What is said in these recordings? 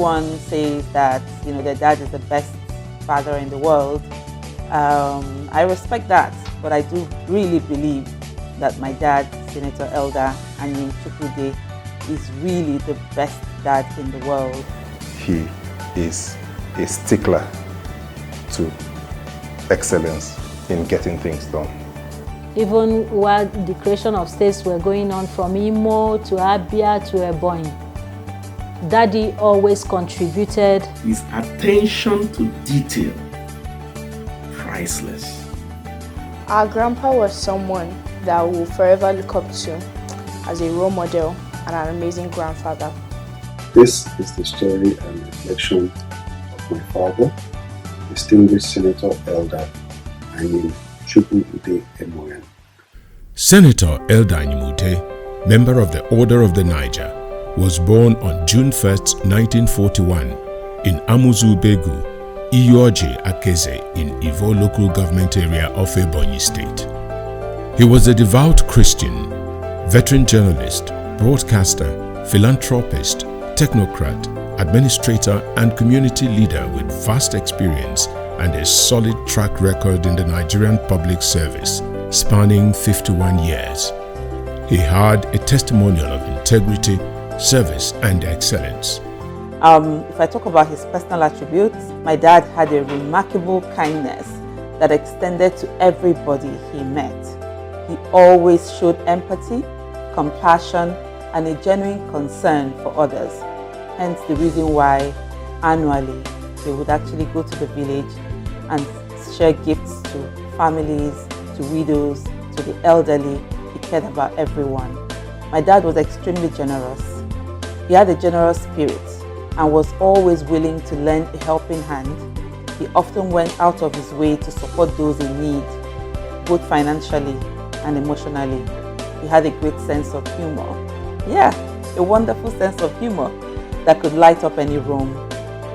everyone says that, their dad is the best father in the world. I respect that, but I do really believe that my dad, Senator Elder Anyim Ude, is really the best dad in the world. He is a stickler to excellence in getting things done. Even while the creation of states were going on from Imo to Abia to Ebonyi, Daddy always contributed. His attention to detail, priceless. Our grandpa was someone that we'll forever look up to as a role model and an amazing grandfather. This is the story and reflection of my father, distinguished Senator Elder Anyim Ude Ebonyi. Senator Elder Anyim Ude, member of the Order of the Niger, was born on June 1st, 1941 in Amuzubegu, Iyoje Akeze in Ivo local government area of Ebonyi state. He was a devout Christian, veteran journalist, broadcaster, philanthropist, technocrat, administrator and community leader with vast experience and a solid track record in the Nigerian public service spanning 51 years. He had a testimonial of integrity, service and excellence. If I talk about his personal attributes, my dad had a remarkable kindness that extended to everybody he met. He always showed empathy, compassion, and a genuine concern for others. Hence the reason why annually they would actually go to the village and share gifts to families, to widows, to the elderly. He cared about everyone. My dad was extremely generous. He had a generous spirit and was always willing to lend a helping hand. He often went out of his way to support those in need, both financially and emotionally. He had a great sense of humor. Yeah, a wonderful sense of humor that could light up any room.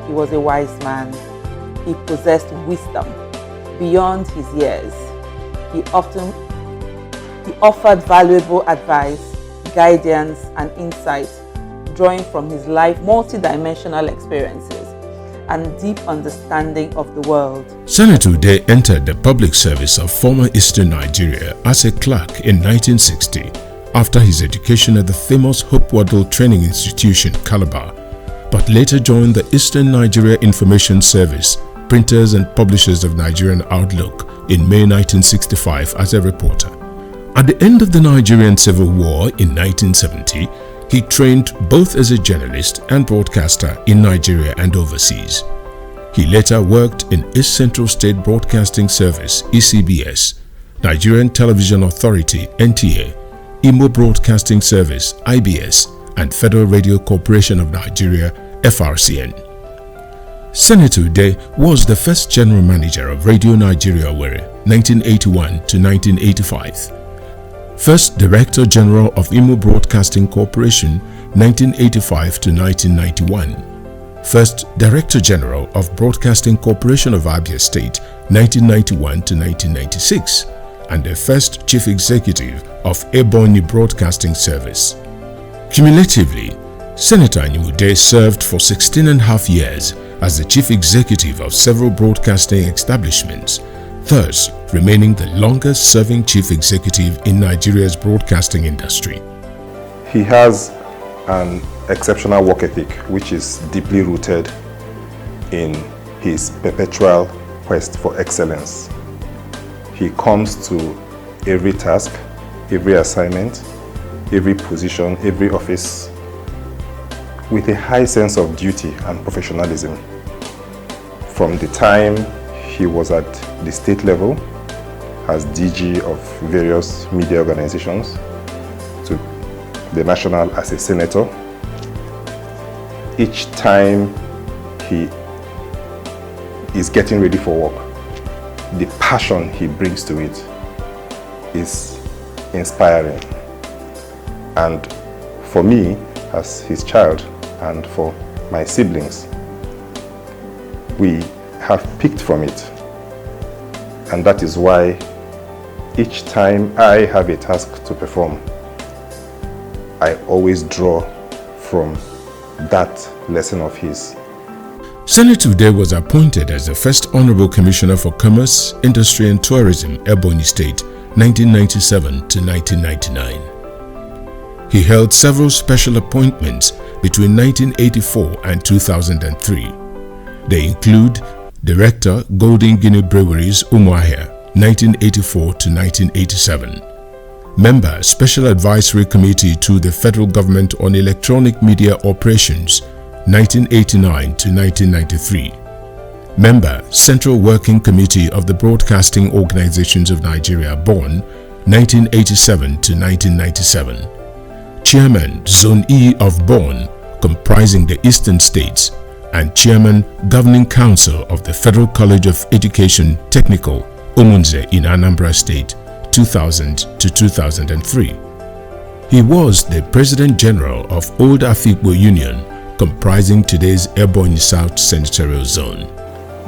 He was a wise man. He possessed wisdom beyond his years. He offered valuable advice, guidance, and insight, drawing from his life multi-dimensional experiences and deep understanding of the world. Senator Ude entered the public service of former Eastern Nigeria as a clerk in 1960 after his education at the famous Hope Waddle Training Institution, Calabar, but later joined the Eastern Nigeria Information Service, Printers and Publishers of Nigerian Outlook in May 1965 as a reporter. At the end of the Nigerian Civil War in 1970, he trained both as a journalist and broadcaster in Nigeria and overseas. He later worked in East Central State Broadcasting Service (ECBS), Nigerian Television Authority (NTA), Imo Broadcasting Service (IBS), and Federal Radio Corporation of Nigeria (FRCN). Senator Ude was the first general manager of Radio Nigeria Owerri, 1981 to 1985. First Director General of Imo Broadcasting Corporation, 1985 to 1991. First Director General of Broadcasting Corporation of Abia State, 1991 to 1996, and the first Chief Executive of Ebonyi Broadcasting Service. Cumulatively, Senator Anyim Ude served for 16.5 years as the Chief Executive of several broadcasting establishments, thus remaining the longest-serving Chief Executive in Nigeria's broadcasting industry. He has an exceptional work ethic which is deeply rooted in his perpetual quest for excellence. He comes to every task, every assignment, every position, every office with a high sense of duty and professionalism. From the time he was at the state level as DG of various media organizations to the national as a senator, each time he is getting ready for work, the passion he brings to it is inspiring. And for me, as his child, and for my siblings, we have picked from it. And that is why each time I have a task to perform, I always draw from that lesson of his Senator Ude was appointed as the first Honorable Commissioner for Commerce, Industry and Tourism, Ebonyi State, 1997 to 1999. He held several special appointments between 1984 and 2003. They include Director, Golden Guinea Breweries, Umuahia, 1984 to 1987. Member, Special Advisory Committee to the Federal Government on Electronic Media Operations, 1989 to 1993. Member, Central Working Committee of the Broadcasting Organizations of Nigeria, BORN, 1987 to 1997. Chairman, Zone E of BORN, comprising the Eastern States, and Chairman, Governing Council of the Federal College of Education Technical, Umunze in Anambra State, 2000 to 2003. He was the President General of Old Afikpo Union, comprising today's Ebonyi South Senatorial Zone.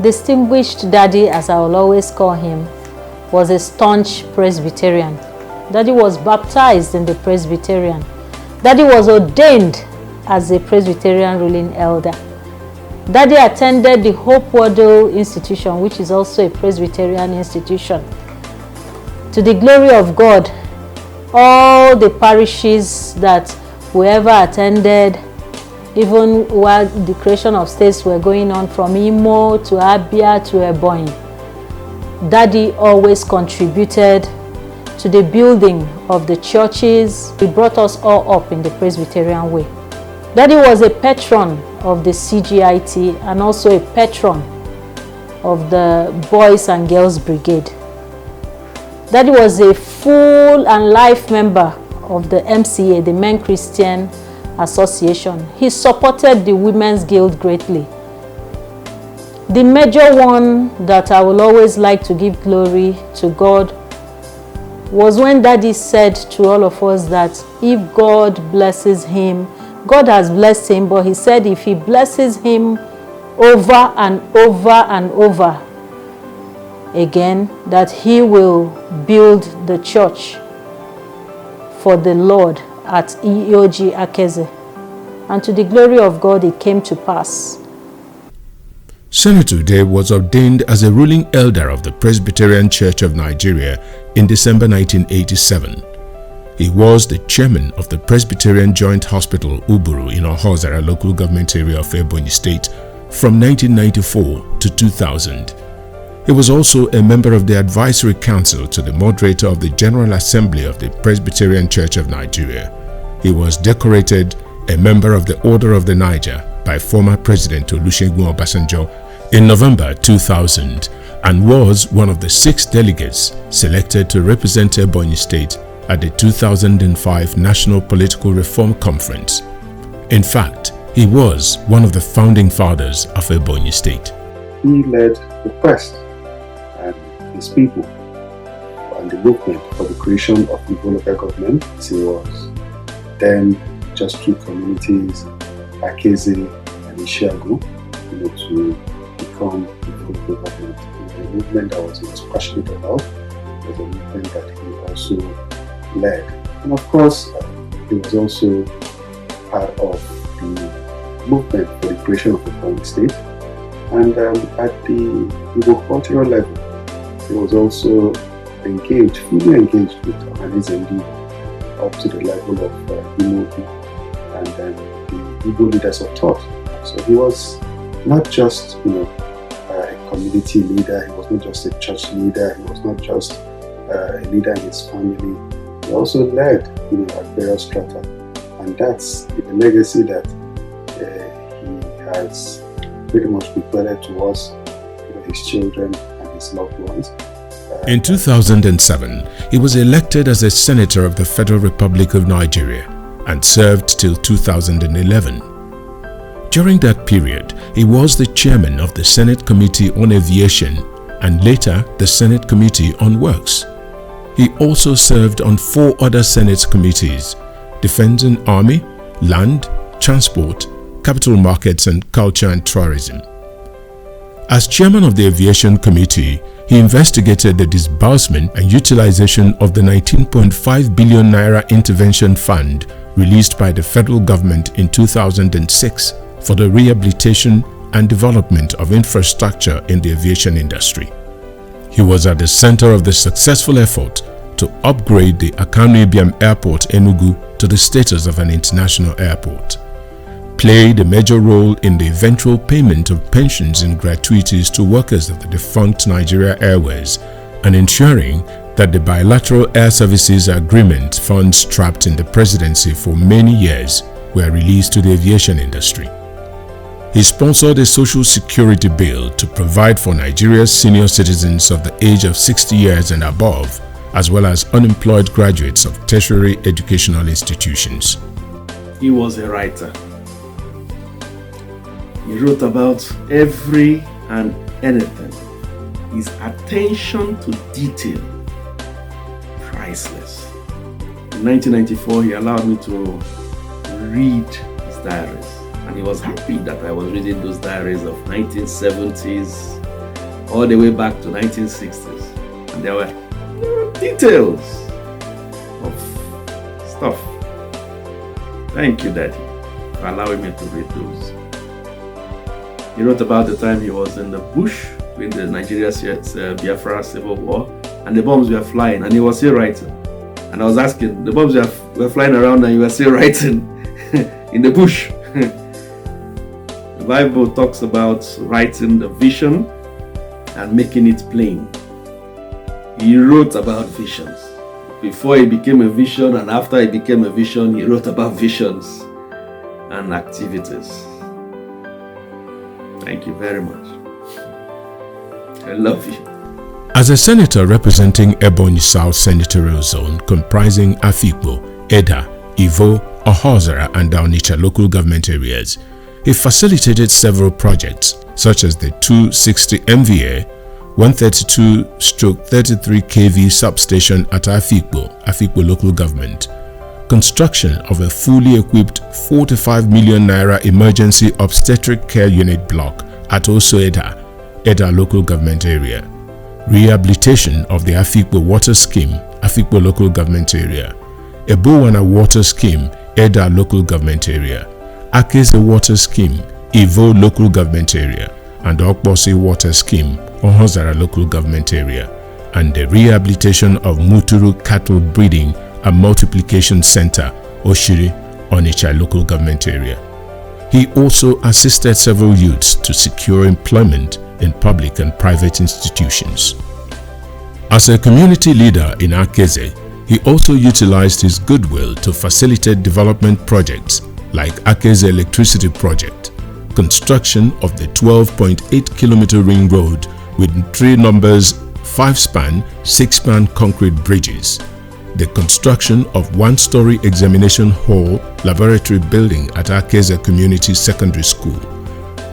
Distinguished Daddy, as I will always call him, was a staunch Presbyterian. Daddy was baptized in the Presbyterian. Daddy was ordained as a Presbyterian ruling elder. Daddy attended the Hope Waddle Institution, which is also a Presbyterian institution. To the glory of God, all the parishes that whoever attended, even while the creation of states were going on from Imo to Abia to Ebonyi, Daddy always contributed to the building of the churches. He brought us all up in the Presbyterian way. Daddy was a patron of the CGIT and also a patron of the Boys and Girls Brigade. Daddy was a full and life member of the MCA, the Men Christian Association. He supported the Women's Guild greatly. The major one that I will always like to give glory to God was when Daddy said to all of us that if God blesses him, God has blessed him, but he said if he blesses him over and over and over again, that he will build the church for the Lord at EOG Akeze. And to the glory of God, it came to pass. Senator Ude was ordained as a ruling elder of the Presbyterian Church of Nigeria in December 1987. He was the chairman of the Presbyterian Joint Hospital Uburu in Ohozara local government area of Ebonyi State from 1994 to 2000. He was also a member of the advisory council to the moderator of the General Assembly of the Presbyterian Church of Nigeria. He was decorated a member of the Order of the Niger by former President Olusegun Obasanjo in November 2000 and was one of the 6 delegates selected to represent Ebonyi State at the 2005 National Political Reform Conference. In fact, he was one of the founding fathers of Ebonyi State. He led the quest and his people and the movement for the creation of the local government. He was then just 2 communities, Akeze and Ishiagu, to become the local government. It was a movement that he was passionate about. It was a movement that he also led. And of course, he was also part of the movement for the creation of the Ebonyi State. And at the Igbo cultural level, he was also engaged, fully engaged with Ohanezendi up to the level of Imo and then the Igbo leaders of thought. So he was not just a community leader, he was not just a church leader, he was not just a leader in his family. He also led at various strata, and that's the legacy that he has pretty much bequeathed to us, his children and his loved ones. In 2007, he was elected as a senator of the Federal Republic of Nigeria and served till 2011. During that period, he was the chairman of the Senate Committee on Aviation and later the Senate Committee on Works. He also served on 4 other Senate committees: Defense and Army, Land, Transport, Capital Markets and Culture and Tourism. As chairman of the Aviation Committee, he investigated the disbursement and utilization of the 19.5 billion naira intervention fund released by the federal government in 2006 for the rehabilitation and development of infrastructure in the aviation industry. He was at the center of the successful effort to upgrade the Akanu Ibiam Airport, Enugu, to the status of an international airport. Played a major role in the eventual payment of pensions and gratuities to workers of the defunct Nigeria Airways and ensuring that the bilateral air services agreement funds trapped in the presidency for many years were released to the aviation industry. He sponsored a social security bill to provide for Nigeria's senior citizens of the age of 60 years and above, as well as unemployed graduates of tertiary educational institutions. He was a writer. He wrote about every and anything. His attention to detail, priceless. In 1994, he allowed me to read his diaries, and he was happy that I was reading those diaries of 1970s all the way back to 1960s, and there were details of stuff. Thank you, Daddy, for allowing me to read those. He wrote about the time he was in the bush in the Nigeria-Biafra Civil War, and the bombs were flying, and he was still writing. And I was asking, the bombs were flying around and you were still writing in the bush. The Bible talks about writing the vision and making it plain. He wrote about visions. Before he became a vision and after he became a vision, he wrote about visions and activities. Thank you very much. I love you. As a senator representing Ebonyi South Senatorial Zone comprising Afikpo, Eda, Ivo, Ohozara and Onitsha local government areas, he facilitated several projects such as the 260 MVA, 132/33 kV substation at Afikpo local government, construction of a fully equipped 45 million naira emergency obstetric care unit block at also Eda local government area, rehabilitation of the Afikpo water scheme, Afikpo local government area, Ebowana water scheme, Eda local government area, Akese water scheme, Ivo local government area, and Okpose water scheme, Ohozara local government area, and the rehabilitation of Muturu cattle breeding and multiplication center, Oshiri, Onitsha local government area. He also assisted several youths to secure employment in public and private institutions. As a community leader in Akese, he also utilized his goodwill to facilitate development projects like Akese Electricity Project, construction of the 12.8-kilometer ring road with 3 numbers 5-span, 6-span concrete bridges, the construction of 1-story examination hall laboratory building at Akese Community Secondary School,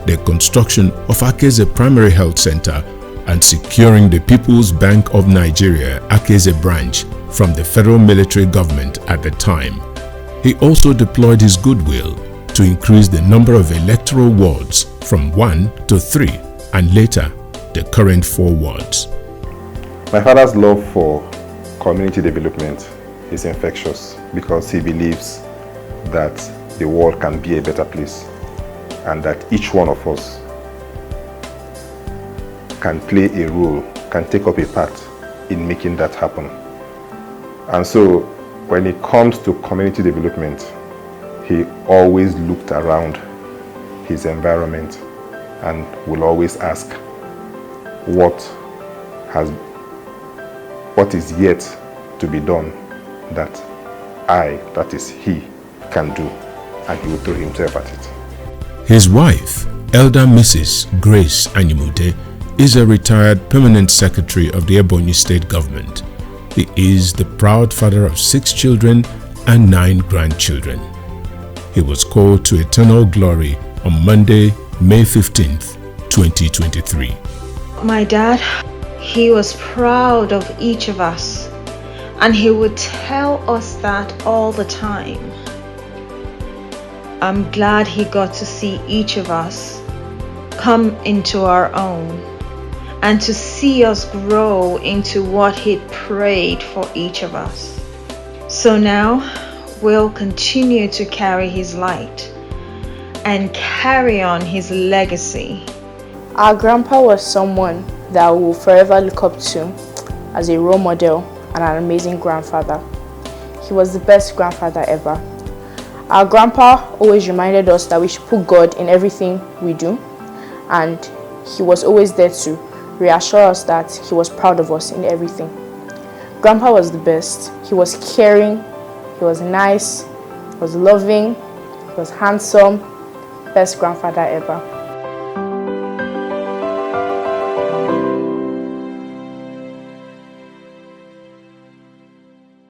the construction of Akese Primary Health Center, and securing the People's Bank of Nigeria Akese branch from the federal military government at the time. He also deployed his goodwill to increase the number of electoral wards from 1 to 3 and later the current 4 wards. My father's love for community development is infectious because he believes that the world can be a better place and that each one of us can play a role, can take up a part in making that happen. And so when it comes to community development, he always looked around his environment and will always ask what is yet to be done that that is he, can do, and he will throw himself at it. His wife, Elder Mrs. Grace Anyim Ude, is a retired permanent secretary of the Ebonyi state government. He is the proud father of 6 children and 9 grandchildren. He was called to eternal glory on Monday, May 15th, 2023. My dad, he was proud of each of us, and he would tell us that all the time. I'm glad he got to see each of us come into our own and to see us grow into what he'd prayed for each of us. So now we'll continue to carry his light and carry on his legacy. Our grandpa was someone that we will forever look up to as a role model and an amazing grandfather. He was the best grandfather ever. Our grandpa always reminded us that we should put God in everything we do, and he was always there to reassure us that he was proud of us in everything. Grandpa was the best. He was caring, he was nice, he was loving, he was handsome. Best grandfather ever.